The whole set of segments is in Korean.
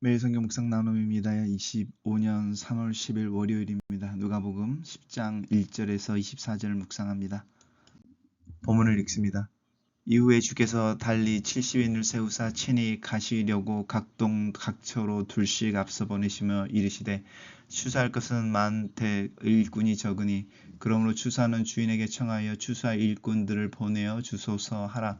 매일 성경 묵상 나눔입니다. 25년 3월 10일 월요일입니다. 누가복음 10장 1절에서 24절을 묵상합니다. 본문을 읽습니다. 이후에 주께서 달리 70인을 세우사 친히 가시려고 각동 각처로 둘씩 앞서 보내시며 이르시되 추수할 것은 많되 일꾼이 적으니 그러므로 추수하는 주인에게 청하여 추수할 일꾼들을 보내어 주소서 하라.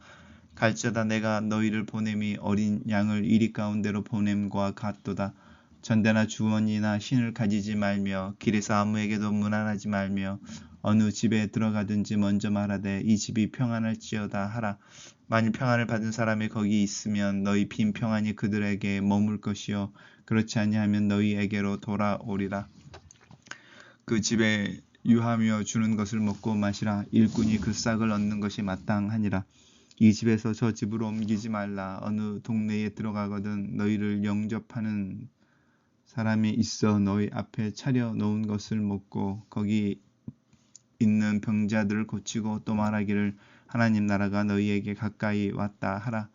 갈지어다 내가 너희를 보냄이 어린 양을 이리 가운데로 보냄과 같도다. 전대나 주원이나 신을 가지지 말며 길에서 아무에게도 문안하지 말며 어느 집에 들어가든지 먼저 말하되 이 집이 평안할지어다 하라. 만일 평안을 받은 사람이 거기 있으면 너희 빈 평안이 그들에게 머물 것이요 그렇지 아니하면 너희에게로 돌아오리라. 그 집에 유하며 주는 것을 먹고 마시라. 일꾼이 그 싹을 얻는 것이 마땅하니라. 이 집에서 저 집으로 옮기지 말라. 어느 동네에 들어가거든 너희를 영접하는 사람이 있어 너희 앞에 차려 놓은 것을 먹고 거기 있는 병자들을 고치고 또 말하기를 하나님 나라가 너희에게 가까이 왔다 하라.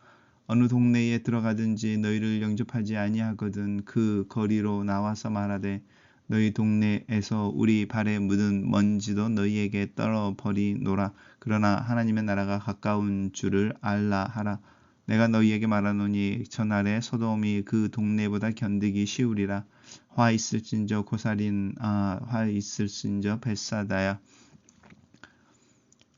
어느 동네에 들어가든지 너희를 영접하지 아니하거든 그 거리로 나와서 말하되 너희 동네에서 우리 발에 묻은 먼지도 너희에게 떨어버리노라. 그러나 하나님의 나라가 가까운 줄을 알라 하라. 내가 너희에게 말하노니 전날에 소돔이 그 동네보다 견디기 쉬우리라. 화 있을진저 고사린 화 있을진저 벳사다야.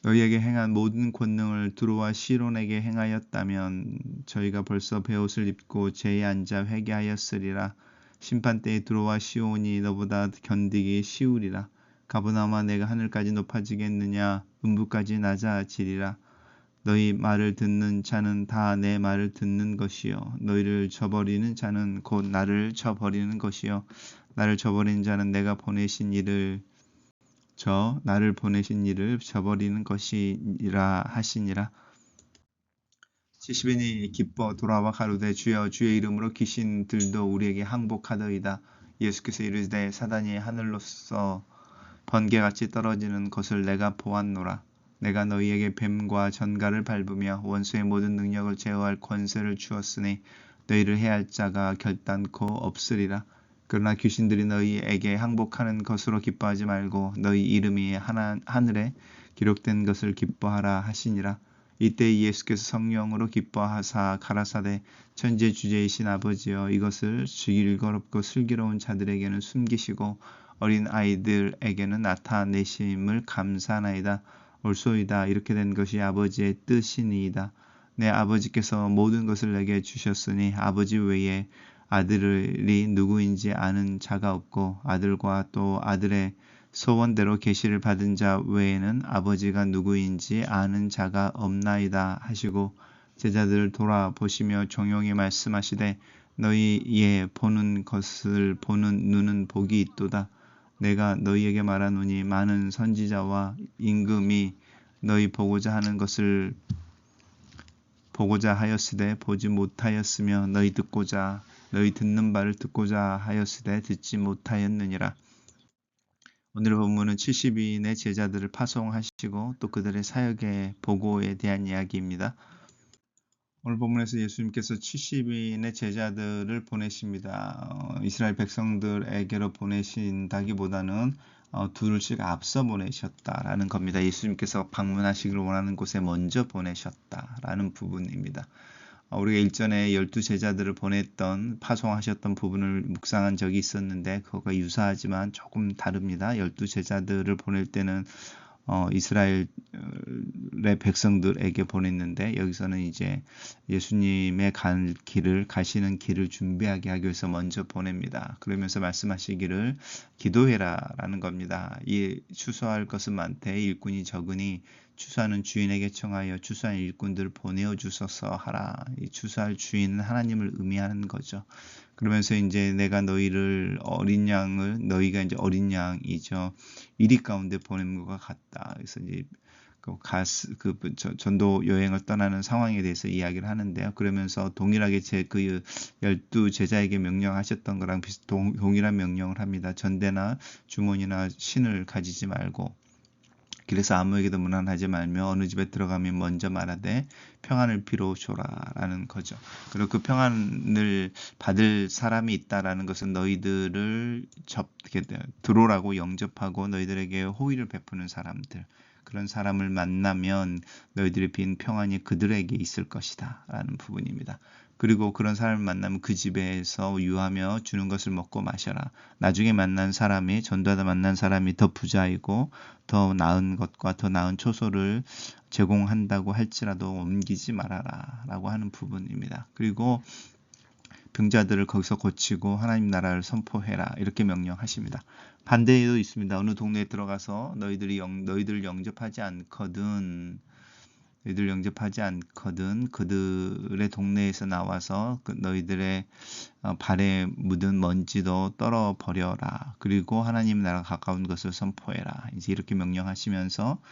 너희에게 행한 모든 권능을 두로와 시론에게 행하였다면 저희가 벌써 베옷을 입고 제에 앉아 회개하였으리라. 심판때에 두로와 시온이 너보다 견디기 쉬우리라. 가버나움아 내가 하늘까지 높아지겠느냐 음부까지 낮아지리라. 너희 말을 듣는 자는 다 내 말을 듣는 것이요 너희를 저버리는 자는 곧 나를 저버리는 것이요 나를 저버리는 자는 내가 보내신 이를 나를 보내신 이를 저버리는 것이라 하시니라. 70인이 기뻐 돌아와 가로되 주여 주의 이름으로 귀신들도 우리에게 항복하더이다. 예수께서 이르시되 사단이 하늘로서 번개같이 떨어지는 것을 내가 보았노라. 내가 너희에게 뱀과 전갈을 밟으며 원수의 모든 능력을 제어할 권세를 주었으니 너희를 해할 자가 결단코 없으리라. 그러나 귀신들이 너희에게 항복하는 것으로 기뻐하지 말고 너희 이름이 하늘에 기록된 것을 기뻐하라 하시니라. 이때 예수께서 성령으로 기뻐하사 가라사대 천지주제이신 아버지여 이것을 즐겁고 슬기로운 자들에게는 숨기시고 어린 아이들에게는 나타내심을 감사하나이다. 옳소이다. 이렇게 된 것이 아버지의 뜻이니이다. 내 아버지께서 모든 것을 내게 주셨으니 아버지 외에 아들이 누구인지 아는 자가 없고 아들과 또 아들의 소원대로 계시를 받은 자 외에는 아버지가 누구인지 아는 자가 없나이다 하시고 제자들을 돌아보시며 종용히 말씀하시되 너희의 보는 것을 보는 눈은 복이 있도다. 내가 너희에게 말하노니 많은 선지자와 임금이 너희 보고자 하는 것을 보고자 하였으되 보지 못하였으며 너희 듣는 바를 듣고자 하였으되 듣지 못하였느니라. 오늘의 본문은 70인의 제자들을 파송하시고 또 그들의 사역의 보고에 대한 이야기입니다. 오늘 본문에서 예수님께서 70인의 제자들을 보내십니다. 이스라엘 백성들에게로 보내신다기보다는 둘씩 앞서 보내셨다라는 겁니다. 예수님께서 방문하시기를 원하는 곳에 먼저 보내셨다라는 부분입니다. 우리가 일전에 12제자들을 보냈던 파송하셨던 부분을 묵상한 적이 있었는데 그거가 유사하지만 조금 다릅니다. 12제자들을 보낼 때는 이스라엘의 백성들에게 보냈는데 여기서는 이제 예수님의 가시는 길을 준비하게 하기 위해서 먼저 보냅니다. 그러면서 말씀하시기를 기도해라 라는 겁니다. 이 추수할 것은 많되 일꾼이 적으니 추수하는 주인에게 청하여 추수한 일꾼들을 보내어 주소서 하라. 이 추수할 주인은 하나님을 의미하는 거죠. 그러면서 이제 내가 너희가 이제 어린 양이죠. 이리 가운데 보낸 것과 같다. 그래서 이제 전도 여행을 떠나는 상황에 대해서 이야기를 하는데요. 그러면서 동일하게 그 12제자에게 명령하셨던 거랑 동일한 명령을 합니다. 전대나 주머니나 신을 가지지 말고 그래서 아무에게도 문안하지 말며 어느 집에 들어가면 먼저 말하되 평안을 빌어오소라라는 거죠. 그리고 그 평안을 받을 사람이 있다라는 것은 너희들을 들어오라고 영접하고 너희들에게 호의를 베푸는 사람들, 그런 사람을 만나면 너희들이 빈 평안이 그들에게 있을 것이다 라는 부분입니다. 그리고 그런 사람을 만나면 그 집에서 유하며 주는 것을 먹고 마셔라. 나중에 만난 사람이, 전도하다 만난 사람이 더 부자이고 더 나은 것과 더 나은 초소를 제공한다고 할지라도 옮기지 말아라 라고 하는 부분입니다. 그리고 병자들을 거기서 고치고 하나님 나라를 선포해라 이렇게 명령하십니다. 반대도 있습니다. 어느 동네에 들어가서 너희들을 영접하지 않거든 그들의 동네에서 나와서 너희들의 발에 묻은 먼지도 떨어 버려라. 그리고 하나님 나라 가까운 것을 선포해라. 이제 이렇게 명령하시면서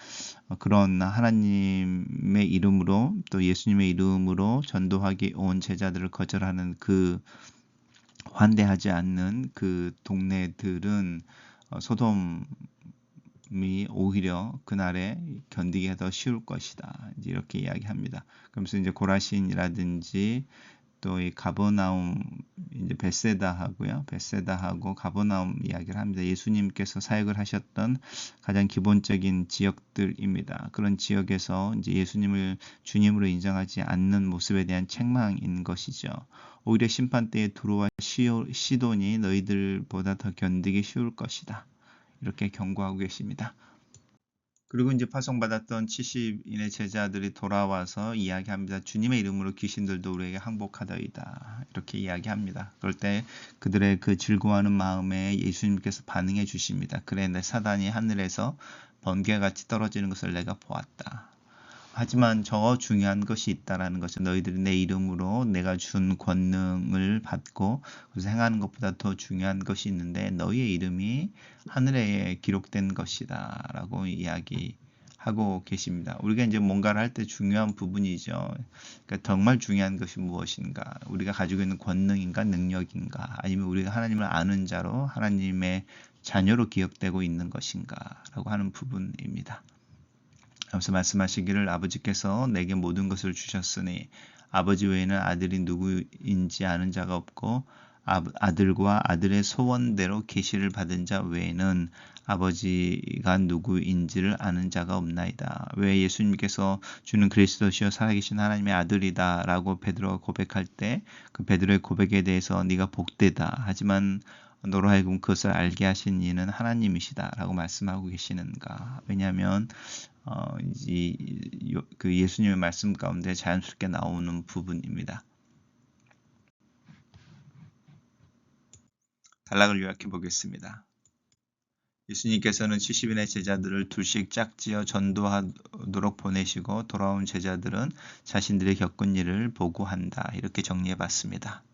그런 하나님의 이름으로 또 예수님의 이름으로 전도하기 온 제자들을 거절하는 환대하지 않는 그 동네들은 소돔이 오히려 그날에 견디기가 더 쉬울 것이다. 이제 이렇게 이야기합니다. 그러면서 이제 고라신이라든지 또 이 가버나움, 이제 베세다하고 가버나움 이야기를 합니다. 예수님께서 사역을 하셨던 가장 기본적인 지역들입니다. 그런 지역에서 이제 예수님을 주님으로 인정하지 않는 모습에 대한 책망인 것이죠. 오히려 심판 때에 두로와 시돈이 너희들보다 더 견디기 쉬울 것이다. 이렇게 경고하고 계십니다. 그리고 이제 파송받았던 70인의 제자들이 돌아와서 이야기합니다. 주님의 이름으로 귀신들도 우리에게 항복하더이다. 이렇게 이야기합니다. 그럴 때 그들의 그 즐거워하는 마음에 예수님께서 반응해 주십니다. 그래, 내 사단이 하늘에서 번개같이 떨어지는 것을 내가 보았다. 하지만 저 중요한 것이 있다라는 것은 너희들이 내 이름으로 내가 준 권능을 받고 그래서 행하는 것보다 더 중요한 것이 있는데 너희의 이름이 하늘에 기록된 것이다 라고 이야기하고 계십니다. 우리가 이제 뭔가를 할 때 중요한 부분이죠. 그러니까 정말 중요한 것이 무엇인가? 우리가 가지고 있는 권능인가 능력인가? 아니면 우리가 하나님을 아는 자로 하나님의 자녀로 기억되고 있는 것인가? 라고 하는 부분입니다. 그래서 말씀하시기를 아버지께서 내게 모든 것을 주셨으니 아버지 외에는 아들이 누구인지 아는 자가 없고 아들과 아들의 소원대로 계시를 받은 자 외에는 아버지가 누구인지를 아는 자가 없나이다. 왜 예수님께서 주는 그리스도시요 살아계신 하나님의 아들이다 라고 베드로가 고백할 때 그 베드로의 고백에 대해서 네가 복되다. 하지만 너로 하여금 그것을 알게 하신 이는 하나님이시다 라고 말씀하고 계시는가. 왜냐하면 그 예수님의 말씀 가운데 자연스럽게 나오는 부분입니다. 단락을 요약해 보겠습니다. 예수님께서는 70인의 제자들을 둘씩 짝지어 전도하도록 보내시고 돌아온 제자들은 자신들이 겪은 일을 보고한다. 이렇게 정리해 봤습니다.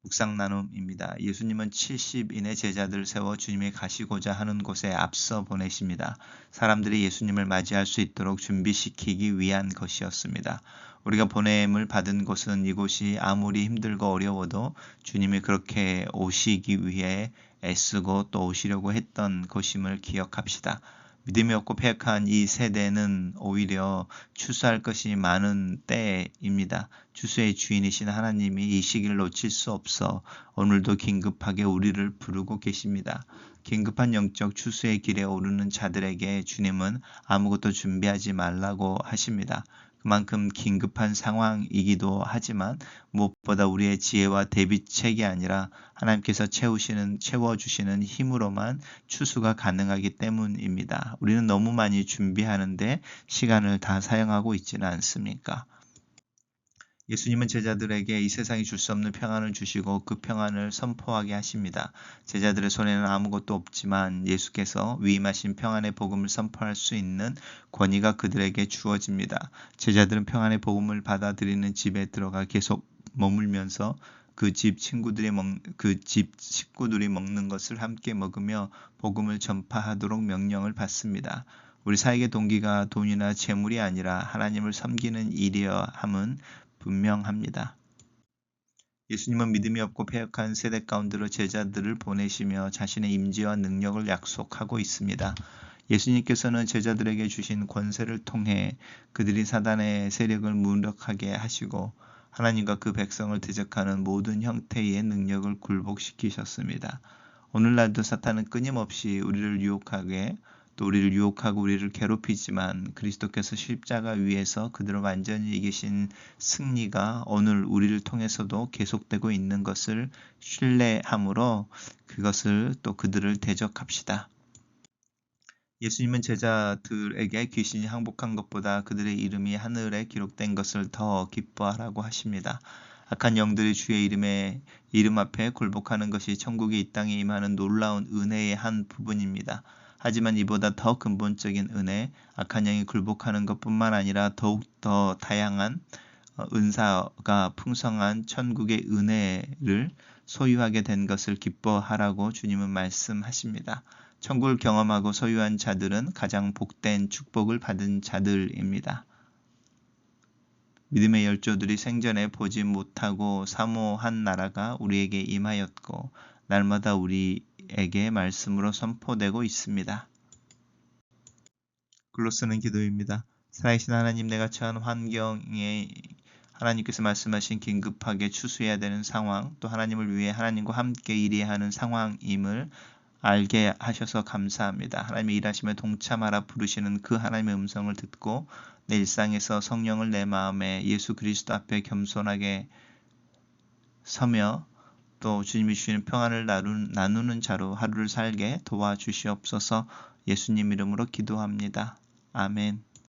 묵상 나눔입니다. 예수님은 70인의 제자들을 세워 주님이 가시고자 하는 곳에 앞서 보내십니다. 사람들이 예수님을 맞이할 수 있도록 준비시키기 위한 것이었습니다. 우리가 보냄을 받은 곳은 이곳이 아무리 힘들고 어려워도 주님이 그렇게 오시기 위해 애쓰고 또 오시려고 했던 것임을 기억합시다. 믿음이 없고 패역한 이 세대는 오히려 추수할 것이 많은 때입니다. 추수의 주인이신 하나님이 이 시기를 놓칠 수 없어 오늘도 긴급하게 우리를 부르고 계십니다. 긴급한 영적 추수의 길에 오르는 자들에게 주님은 아무것도 준비하지 말라고 하십니다. 그만큼 긴급한 상황이기도 하지만 무엇보다 우리의 지혜와 대비책이 아니라 하나님께서 채워주시는 힘으로만 추수가 가능하기 때문입니다. 우리는 너무 많이 준비하는데 시간을 다 사용하고 있지는 않습니까? 예수님은 제자들에게 이 세상이 줄 수 없는 평안을 주시고 그 평안을 선포하게 하십니다. 제자들의 손에는 아무것도 없지만 예수께서 위임하신 평안의 복음을 선포할 수 있는 권위가 그들에게 주어집니다. 제자들은 평안의 복음을 받아들이는 집에 들어가 계속 머물면서 그 집 식구들이 먹는 것을 함께 먹으며 복음을 전파하도록 명령을 받습니다. 우리 사역의 동기가 돈이나 재물이 아니라 하나님을 섬기는 일이어야 함은 분명합니다. 예수님은 믿음이 없고 패역한 세대 가운데로 제자들을 보내시며 자신의 임재와 능력을 약속하고 있습니다. 예수님께서는 제자들에게 주신 권세를 통해 그들이 사단의 세력을 무력하게 하시고 하나님과 그 백성을 대적하는 모든 형태의 능력을 굴복시키셨습니다. 오늘날도 사탄은 끊임없이 우리를 유혹하게 또 우리를 유혹하고 우리를 괴롭히지만 그리스도께서 십자가 위에서 그들을 완전히 이기신 승리가 오늘 우리를 통해서도 계속되고 있는 것을 신뢰함으로 그것을 또 그들을 대적합시다. 예수님은 제자들에게 귀신이 항복한 것보다 그들의 이름이 하늘에 기록된 것을 더 기뻐하라고 하십니다. 악한 영들이 주의 이름 앞에 굴복하는 것이 천국이 이 땅에 임하는 놀라운 은혜의 한 부분입니다. 하지만 이보다 더 근본적인 은혜, 악한 영이 굴복하는 것뿐만 아니라 더욱 더 다양한 은사가 풍성한 천국의 은혜를 소유하게 된 것을 기뻐하라고 주님은 말씀하십니다. 천국을 경험하고 소유한 자들은 가장 복된 축복을 받은 자들입니다. 믿음의 열조들이 생전에 보지 못하고 사모한 나라가 우리에게 임하였고 날마다 우리에게 말씀으로 선포되고 있습니다. 글로스는 기도입니다. 살아계신 하나님, 내가 처한 환경에 하나님께서 말씀하신 긴급하게 추수해야 되는 상황, 또 하나님을 위해 하나님과 함께 일해야 하는 상황임을 알게 하셔서 감사합니다. 하나님의 일하심에 동참하라 부르시는 그 하나님의 음성을 듣고 내 일상에서 성령을 내 마음에 예수 그리스도 앞에 겸손하게 서며 또 주님이 주시는 평안을 나누는 자로 하루를 살게 도와주시옵소서. 예수님 이름으로 기도합니다. 아멘.